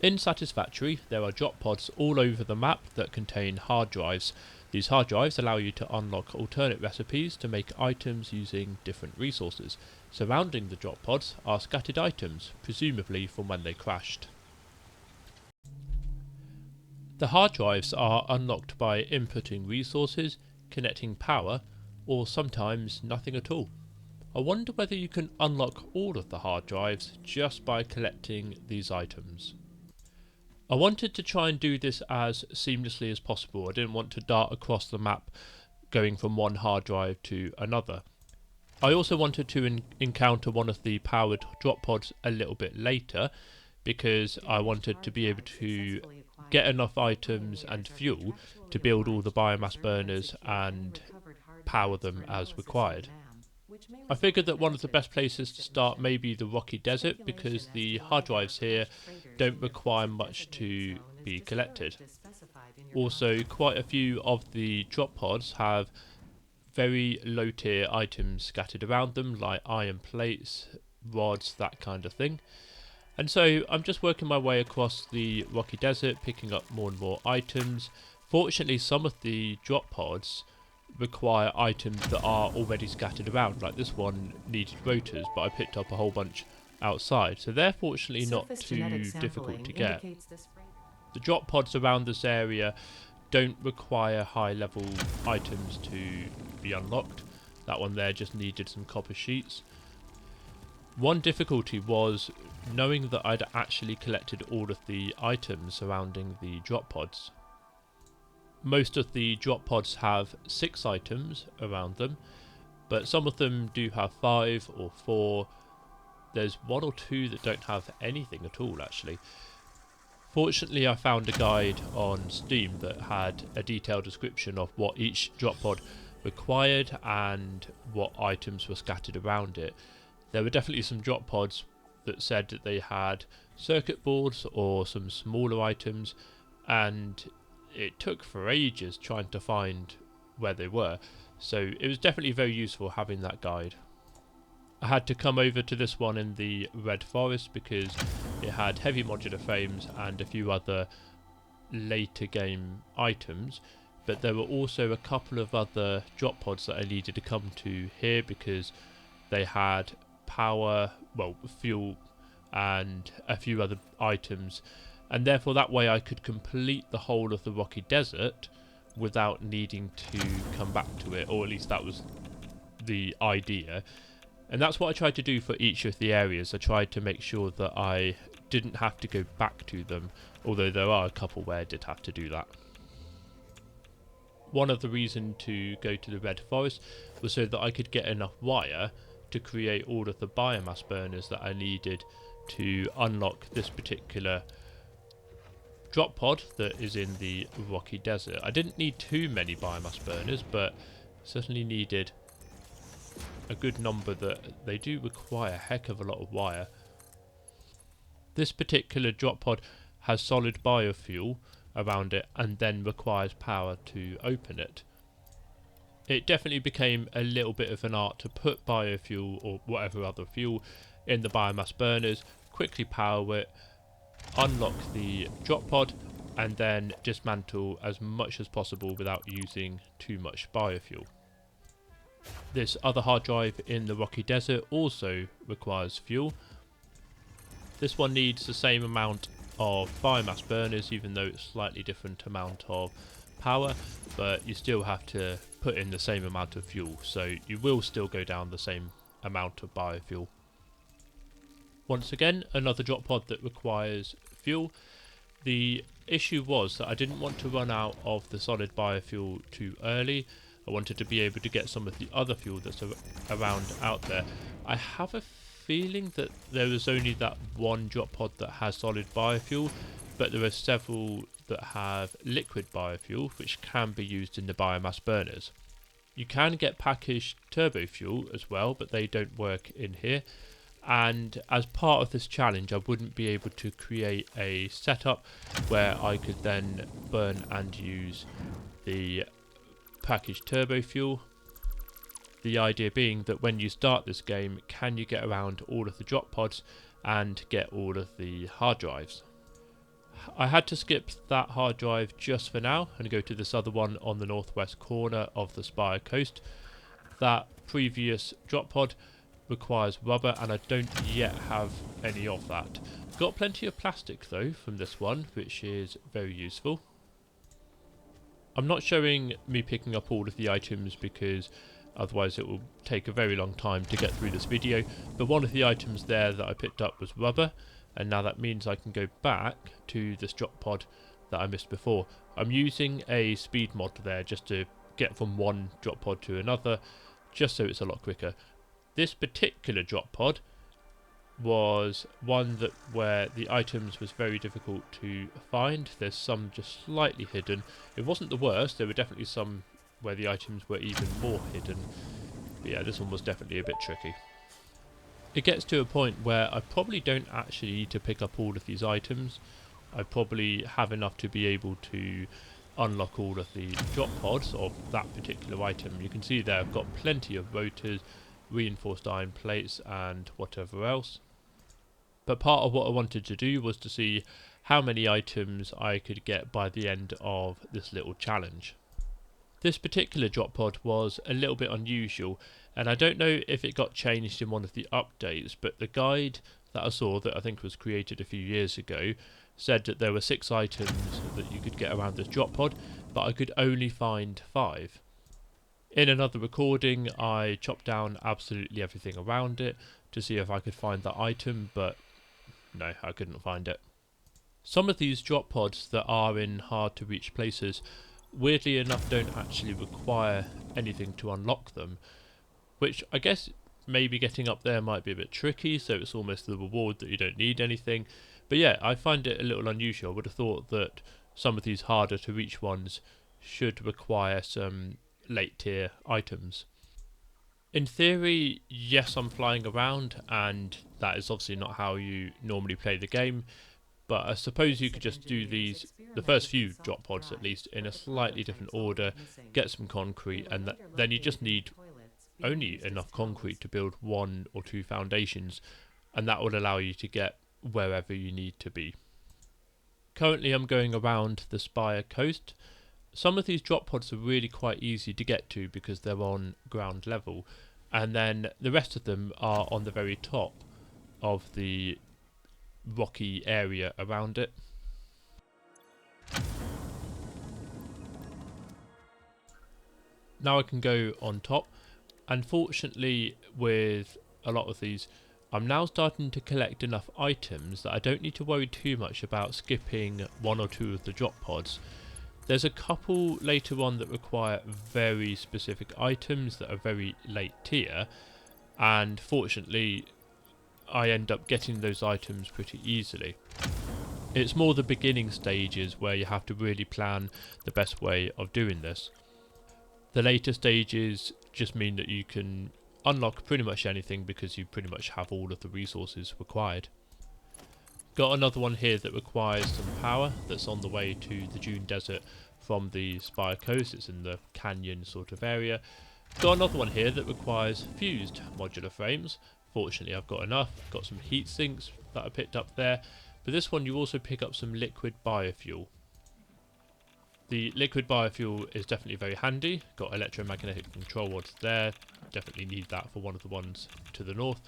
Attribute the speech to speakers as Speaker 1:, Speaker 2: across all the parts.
Speaker 1: In Satisfactory, there are drop pods all over the map that contain hard drives. These hard drives allow you to unlock alternate recipes to make items using different resources. Surrounding the drop pods are scattered items, presumably from when they crashed. The hard drives are unlocked by inputting resources, connecting power, or sometimes nothing at all. I wonder whether you can unlock all of the hard drives just by collecting these items. I wanted to try and do this as seamlessly as possible. I didn't want to dart across the map going from one hard drive to another. I also wanted to encounter one of the powered drop pods a little bit later because I wanted to be able to get enough items and fuel to build all the biomass burners and power them as required. I figured that one of the best places to start may be the rocky desert because the hard drives here don't require much to be collected. Also, quite a few of the drop pods have very low tier items scattered around them, like iron plates, rods, that kind of thing. And so I'm just working my way across the rocky desert, picking up more and more items. Fortunately, some of the drop pods require items that are already scattered around, like this one needed rotors, but I picked up a whole bunch outside, so they're fortunately not too difficult to get. The drop pods around this area don't require high level items to be unlocked. That one there just needed some copper sheets. One difficulty was knowing that I'd actually collected all of the items surrounding the drop pods. Most of the drop pods have 6 items around them, but some of them do have 5 or 4. There's 1 or 2 that don't have anything at all actually. Fortunately, I found a guide on Steam that had a detailed description of what each drop pod required and what items were scattered around it. There were definitely some drop pods that said that they had circuit boards or some smaller items, and it took for ages trying to find where they were, so it was definitely very useful having that guide. I had to come over to this one in the red forest because it had heavy modular frames and a few other later game items, but there were also a couple of other drop pods that I needed to come to here because they had power, well, fuel and a few other items, and therefore that way I could complete the whole of the rocky desert without needing to come back to it, or at least that was the idea. And that's what I tried to do for each of the areas. I tried to make sure that I didn't have to go back to them, although there are a couple where I did have to do that. One of the reasons to go to the red forest was so that I could get enough wire to create all of the biomass burners that I needed to unlock this particular drop pod that is in the rocky desert. I didn't need too many biomass burners, but certainly needed a good number that they do require a heck of a lot of wire. This particular drop pod has solid biofuel around it and then requires power to open it. It definitely became a little bit of an art to put biofuel or whatever other fuel in the biomass burners, quickly power it, unlock the drop pod, and then dismantle as much as possible without using too much biofuel. This other hard drive in the rocky desert also requires fuel. This one needs the same amount of biomass burners, even though it's slightly different amount of power, but you still have to put in the same amount of fuel, so you will still go down the same amount of biofuel. Once again, another drop pod that requires fuel. The issue was that I didn't want to run out of the solid biofuel too early. I wanted to be able to get some of the other fuel that's around out there. I have a feeling that there is only that one drop pod that has solid biofuel, but there are several that have liquid biofuel which can be used in the biomass burners. You can get packaged turbo fuel as well, but they don't work in here. And as part of this challenge, I wouldn't be able to create a setup where I could then burn and use the packaged turbo fuel. The idea being that when you start this game, can you get around all of the drop pods and get all of the hard drives? I had to skip that hard drive just for now and go to this other one on the northwest corner of the Spire Coast. That previous drop pod requires rubber and I don't yet have any of that. Got plenty of plastic though from this one, which is very useful. I'm not showing me picking up all of the items because otherwise it will take a very long time to get through this video, but one of the items there that I picked up was rubber, and now that means I can go back to this drop pod that I missed before. I'm using a speed mod there just to get from one drop pod to another, just so it's a lot quicker. This particular drop pod was one that where the items was very difficult to find. There's some just slightly hidden. It wasn't the worst, there were definitely some where the items were even more hidden. But yeah, this one was definitely a bit tricky. It gets to a point where I probably don't actually need to pick up all of these items. I probably have enough to be able to unlock all of the drop pods of that particular item. You can see there I've got plenty of rotors, reinforced iron plates and whatever else. But part of what I wanted to do was to see how many items I could get by the end of this little challenge. This particular drop pod was a little bit unusual, and I don't know if it got changed in one of the updates, but the guide that I saw, that I think was created a few years ago, said that there were 6 items that you could get around this drop pod, but I could only find 5. In another recording I chopped down absolutely everything around it to see if I could find that item, but no, I couldn't find it. Some of these drop pods that are in hard to reach places, weirdly enough, don't actually require anything to unlock them, which I guess maybe getting up there might be a bit tricky, so it's almost the reward that you don't need anything. But yeah, I find it a little unusual. I would have thought that some of these harder to reach ones should require some late tier items. In theory, yes, I'm flying around, and that is obviously not how you normally play the game, but I suppose you could just do these, the first few drop pods at least, in a slightly different order, get some concrete, and then you just need only enough concrete to build 1 or 2 foundations, and that will allow you to get wherever you need to be. Currently I'm going around the Spire Coast. Some of these drop pods are really quite easy to get to because they're on ground level, and then the rest of them are on the very top of the rocky area around it. Now I can go on top. Unfortunately, with a lot of these, I'm now starting to collect enough items that I don't need to worry too much about skipping 1 or 2 of the drop pods. There's a couple later on that require very specific items that are very late tier, and fortunately I end up getting those items pretty easily. It's more the beginning stages where you have to really plan the best way of doing this. The later stages just mean that you can unlock pretty much anything because you pretty much have all of the resources required. Got another one here that requires some power that's on the way to the Dune Desert from the Spire Coast. It's in the canyon sort of area. Got another one here that requires fused modular frames. Fortunately I've got enough. Got some heat sinks that I picked up there. But this one you also pick up some liquid biofuel. The liquid biofuel is definitely very handy. Got electromagnetic control rods there. Definitely need that for one of the ones to the north.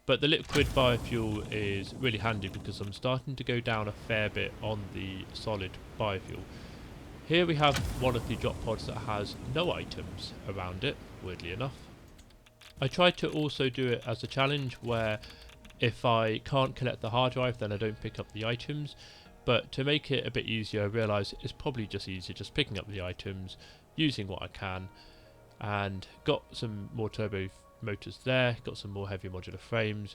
Speaker 1: But the liquid biofuel is really handy because I'm starting to go down a fair bit on the solid biofuel. Here we have one of the drop pods that has no items around it, weirdly enough. I tried to also do it as a challenge where if I can't collect the hard drive then I don't pick up the items, but to make it a bit easier I realise it's probably just easier just picking up the items, using what I can, and got some more turbo motors there, got some more heavy modular frames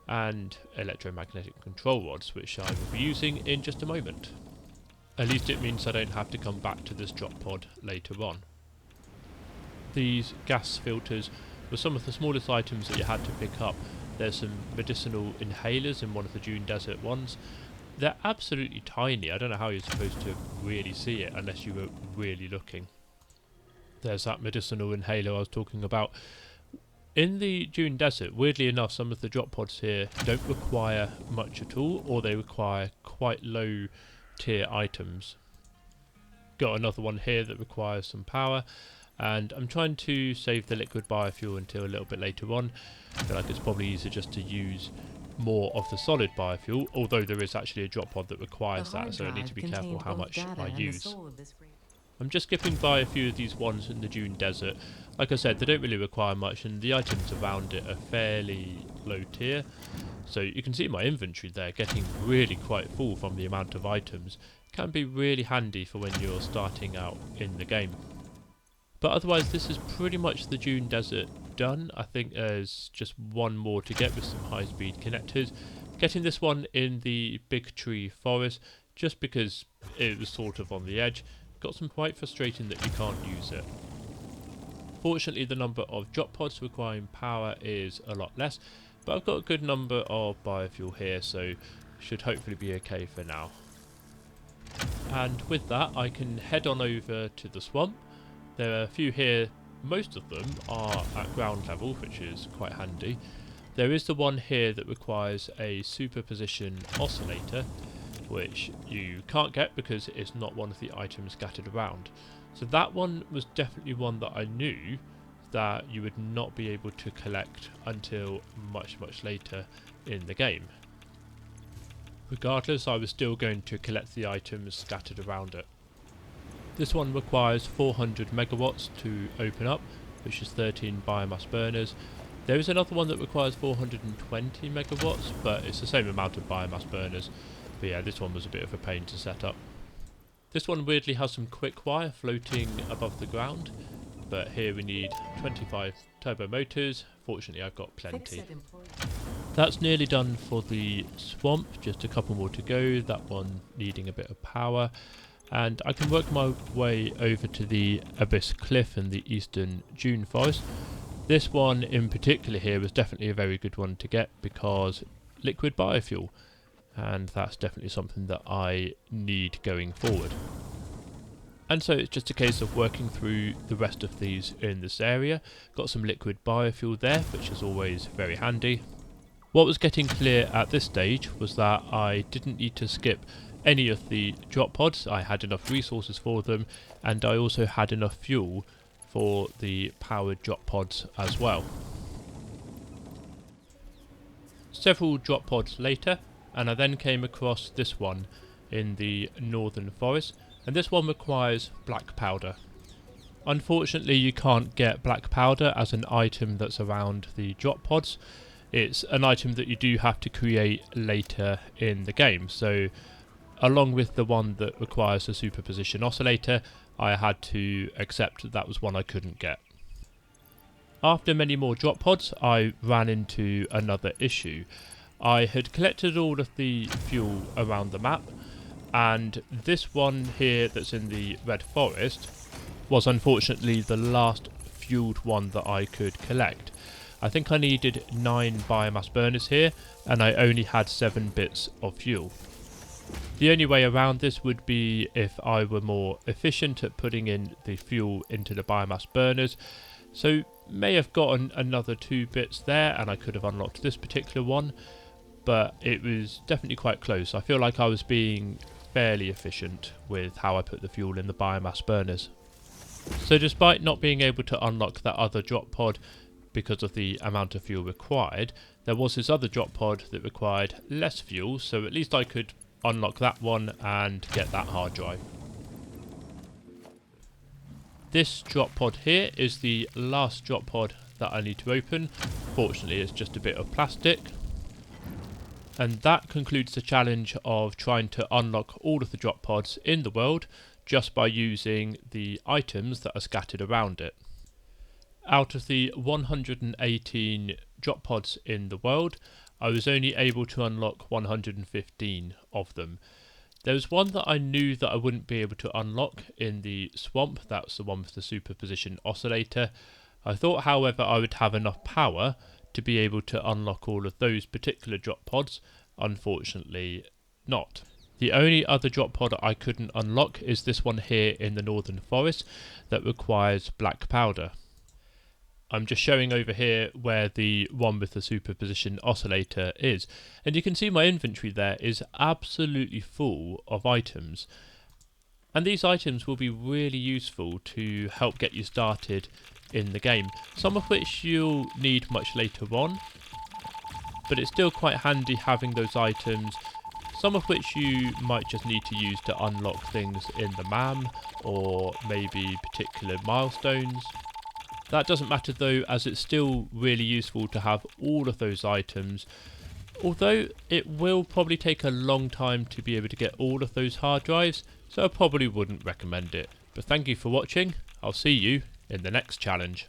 Speaker 1: and electromagnetic control rods, which I will be using in just a moment. At least it means I don't have to come back to this drop pod later on. These gas filters were some of the smallest items that you had to pick up. There's some medicinal inhalers in one of the Dune Desert ones. They're absolutely tiny. I don't know how you're supposed to really see it unless you were really looking. There's that medicinal inhaler I was talking about. In the Dune Desert, weirdly enough, some of the drop pods here don't require much at all, or they require quite low tier items. Got another one here that requires some power, and I'm trying to save the liquid biofuel until a little bit later on. I feel like it's probably easier just to use more of the solid biofuel, although there is actually a drop pod that requires that, so I need to be careful how much I use. I'm just skipping by a few of these ones in the Dune Desert. Like I said, they don't really require much, and the items around it are fairly low tier. So you can see my inventory there getting really quite full from the amount of items. Can be really handy for when you're starting out in the game. But otherwise, this is pretty much the Dune Desert done. I think there's just one more to get with some high-speed connectors. Getting this one in the Big Tree Forest, just because it was sort of on the edge, got some quite frustrating that you can't use it. Fortunately, the number of drop pods requiring power is a lot less, but I've got a good number of biofuel here, so should hopefully be okay for now. And with that, I can head on over to the swamp. There are a few here, most of them are at ground level, which is quite handy. There is the one here that requires a superposition oscillator, which you can't get because it's not one of the items scattered around. So that one was definitely one that I knew that you would not be able to collect until much later in the game. Regardless, I was still going to collect the items scattered around it. This one requires 400 megawatts to open up, which is 13 biomass burners. There is another one that requires 420 megawatts, but it's the same amount of biomass burners. But yeah, this one was a bit of a pain to set up. This one weirdly has some quick wire floating above the ground, but here we need 25 turbo motors. Fortunately, I've got plenty. That's nearly done for the swamp, just a couple more to go, that one needing a bit of power. And I can work my way over to the Abyss Cliff and the Eastern Dune Forest. This one in particular here was definitely a very good one to get because liquid biofuel, and that's definitely something that I need going forward. And so it's just a case of working through the rest of these in this area. Got some liquid biofuel there, which is always very handy. What was getting clear at this stage was that I didn't need to skip any of the drop pods. I had enough resources for them, and I also had enough fuel for the powered drop pods as well. Several drop pods later, and I then came across this one in the northern forest, and this one requires black powder. Unfortunately, you can't get black powder as an item that's around the drop pods. It's an item that you do have to create later in the game, so along with the one that requires a superposition oscillator, I had to accept that was one I couldn't get. After many more drop pods, I ran into another issue. I had collected all of the fuel around the map, and this one here that's in the red forest was unfortunately the last fueled one that I could collect. I think I needed 9 biomass burners here, and I only had 7 bits of fuel. The only way around this would be if I were more efficient at putting in the fuel into the biomass burners. So may have gotten another 2 bits there and I could have unlocked this particular one, but it was definitely quite close. I feel like I was being fairly efficient with how I put the fuel in the biomass burners. So despite not being able to unlock that other drop pod because of the amount of fuel required, there was this other drop pod that required less fuel, so at least I could unlock that one and get that hard drive. This drop pod here is the last drop pod that I need to open. Fortunately, it's just a bit of plastic. And that concludes the challenge of trying to unlock all of the drop pods in the world just by using the items that are scattered around it. Out of the 118 drop pods in the world, I was only able to unlock 115 of them. There was one that I knew that I wouldn't be able to unlock in the swamp. That's the one with the superposition oscillator. I thought, however, I would have enough power to be able to unlock all of those particular drop pods. Unfortunately, not. The only other drop pod I couldn't unlock is this one here in the northern forest that requires black powder. I'm just showing over here where the one with the superposition oscillator is, and you can see my inventory there is absolutely full of items, and these items will be really useful to help get you started in the game, some of which you'll need much later on, but it's still quite handy having those items, some of which you might just need to use to unlock things in the MAM or maybe particular milestones. That doesn't matter though, as it's still really useful to have all of those items, although it will probably take a long time to be able to get all of those hard drives, so I probably wouldn't recommend it. But thank you for watching. I'll see you in the next challenge.